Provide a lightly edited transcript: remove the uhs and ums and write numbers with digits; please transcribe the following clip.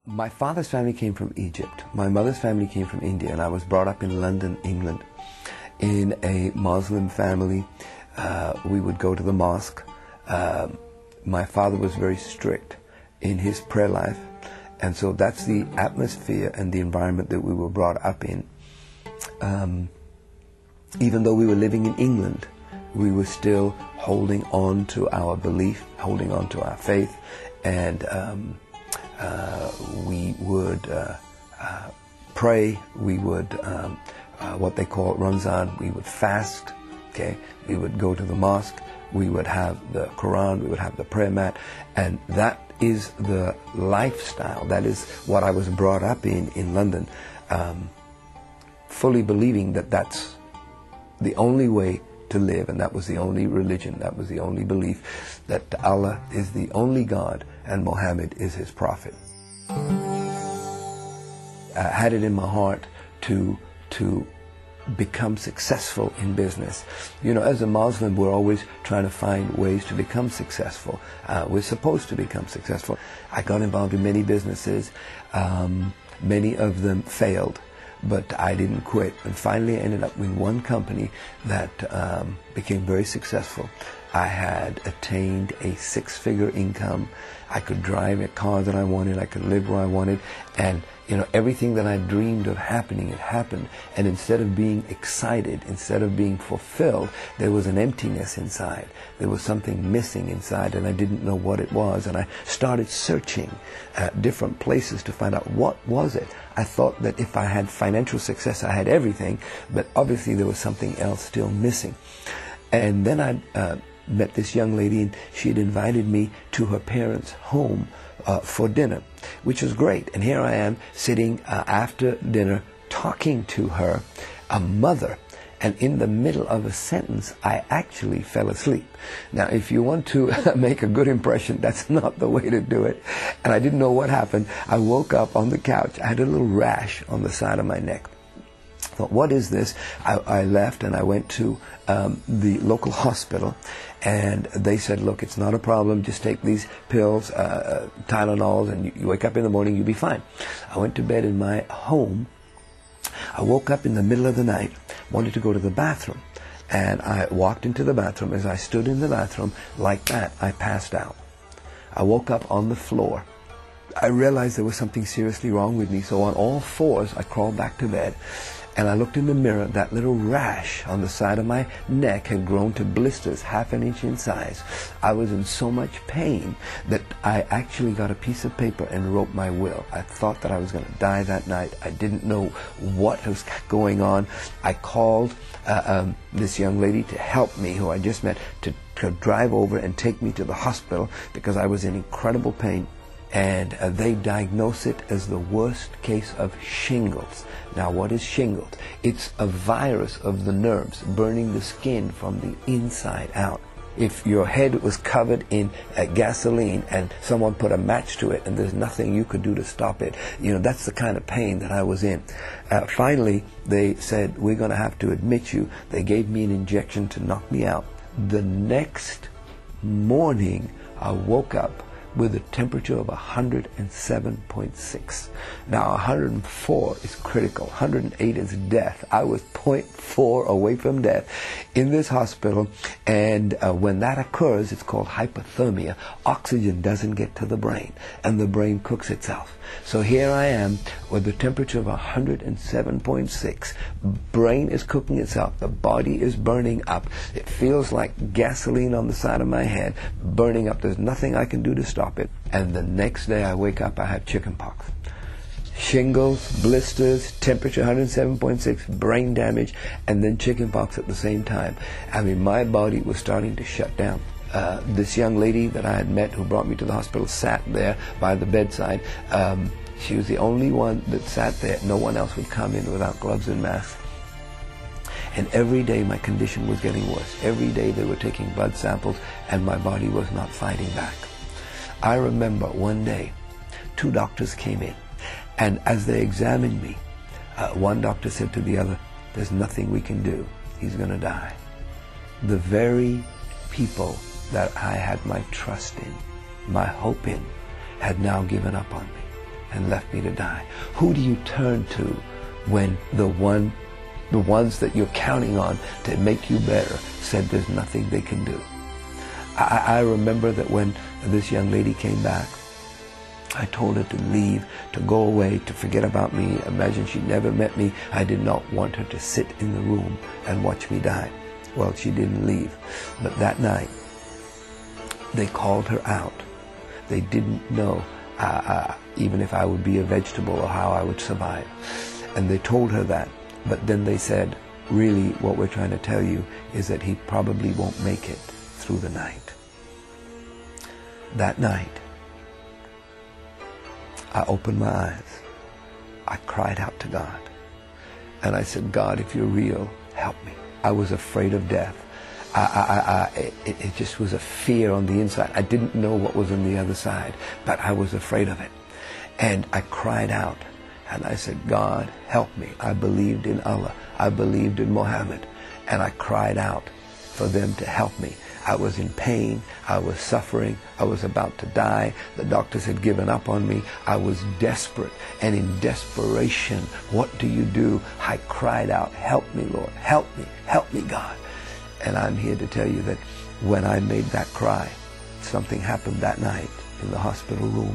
My father's family came from Egypt. My mother's family came from India, and I was brought up in London, England, in a Muslim family. We would go to the mosque. My father was very strict in his prayer life, and so that's the atmosphere and the environment that we were brought up in. Even though we were living in England, we were still holding on to our belief, holding on to our faith, and we would pray. We would what they call Ramzan. We would fast. Okay, we would go to the mosque. We would have the Quran. We would have the prayer mat, and that is the lifestyle. That is what I was brought up in London, fully believing that that's the only way to live, and that was the only religion, that was the only belief, that Allah is the only God and Muhammad is his prophet. I had it in my heart to become successful in business. You know, as a Muslim, we're always trying to find ways to become successful. We're supposed to become successful. I got involved in many businesses. Many of them failed, but I didn't quit. And finally, I ended up with one company that became very successful. I had attained a six-figure income. I could drive a car that I wanted. I could live where I wanted. And, you know, everything that I dreamed of happening, it happened. And instead of being excited, instead of being fulfilled, there was an emptiness inside. There was something missing inside, and I didn't know what it was. And I started searching at different places to find out what was it. I thought that if I had financial success, I had everything, but obviously there was something else still missing. And then I met this young lady, and she had invited me to her parents' home for dinner, which was great. And here I am sitting after dinner talking to her, a mother, and in the middle of a sentence I actually fell asleep. Now, if you want to make a good impression, that's not the way to do it. And I didn't know what happened. I woke up on the couch. I had a little rash on the side of my neck. I thought, what is this? I left and I went to the local hospital, and they said, look, it's not a problem, just take these pills, Tylenols, and you wake up in the morning, you'll be fine. I went to bed in my home. I woke up in the middle of the night, wanted to go to the bathroom, and I walked into the bathroom. As I stood in the bathroom, like that, I passed out. I woke up on the floor. I realized there was something seriously wrong with me, so on all fours, I crawled back to bed. And I looked in the mirror. That little rash on the side of my neck had grown to blisters, half an inch in size. I was in so much pain that I actually got a piece of paper and wrote my will. I thought that I was going to die that night. I didn't know what was going on. I called this young lady to help me, who I just met, to drive over and take me to the hospital because I was in incredible pain. And they diagnose it as the worst case of shingles. Now, what is shingles? It's a virus of the nerves, burning the skin from the inside out. If your head was covered in gasoline and someone put a match to it and there's nothing you could do to stop it, you know, that's the kind of pain that I was in. Finally, they said, we're going to have to admit you. They gave me an injection to knock me out. The next morning, I woke up with a temperature of 107.6. Now 104 is critical, 108 is death. I was 0.4 away from death in this hospital, and when that occurs, it's called hypothermia. Oxygen doesn't get to the brain, and the brain cooks itself. So here I am with a temperature of 107.6. Brain is cooking itself. The body is burning up. It feels like gasoline on the side of my head, burning up. There's nothing I can do to stop it. And the next day I wake up, I have chickenpox. Shingles, blisters, temperature 107.6, brain damage, and then chickenpox at the same time. I mean, my body was starting to shut down. This young lady that I had met who brought me to the hospital sat there by the bedside. She was the only one that sat there. No one else would come in without gloves and masks. And every day my condition was getting worse. Every day they were taking blood samples and my body was not fighting back. I remember one day, two doctors came in, and as they examined me, one doctor said to the other, there's nothing we can do. He's going to die. The very people that I had my trust in, my hope in, had now given up on me. and left me to die? Who do you turn to when the ones that you're counting on to make you better said there's nothing they can do? I remember that when this young lady came back, I told her to leave, to go away, to forget about me. Imagine she never met me. I did not want her to sit in the room and watch me die. Well, she didn't leave. But that night, they called her out. They didn't know even if I would be a vegetable or how I would survive. And they told her that. But then they said, really, what we're trying to tell you is that he probably won't make it through the night. That night, I opened my eyes. I cried out to God. And I said, God, if you're real, help me. I was afraid of death. It just was a fear on the inside. I didn't know what was on the other side, but I was afraid of it. And I cried out. And I said, God, help me. I believed in Allah. I believed in Muhammad. And I cried out for them to help me. I was in pain. I was suffering. I was about to die. The doctors had given up on me. I was desperate. And in desperation, what do? I cried out, help me, Lord. Help me, God. And I'm here to tell you that when I made that cry, something happened that night in the hospital room.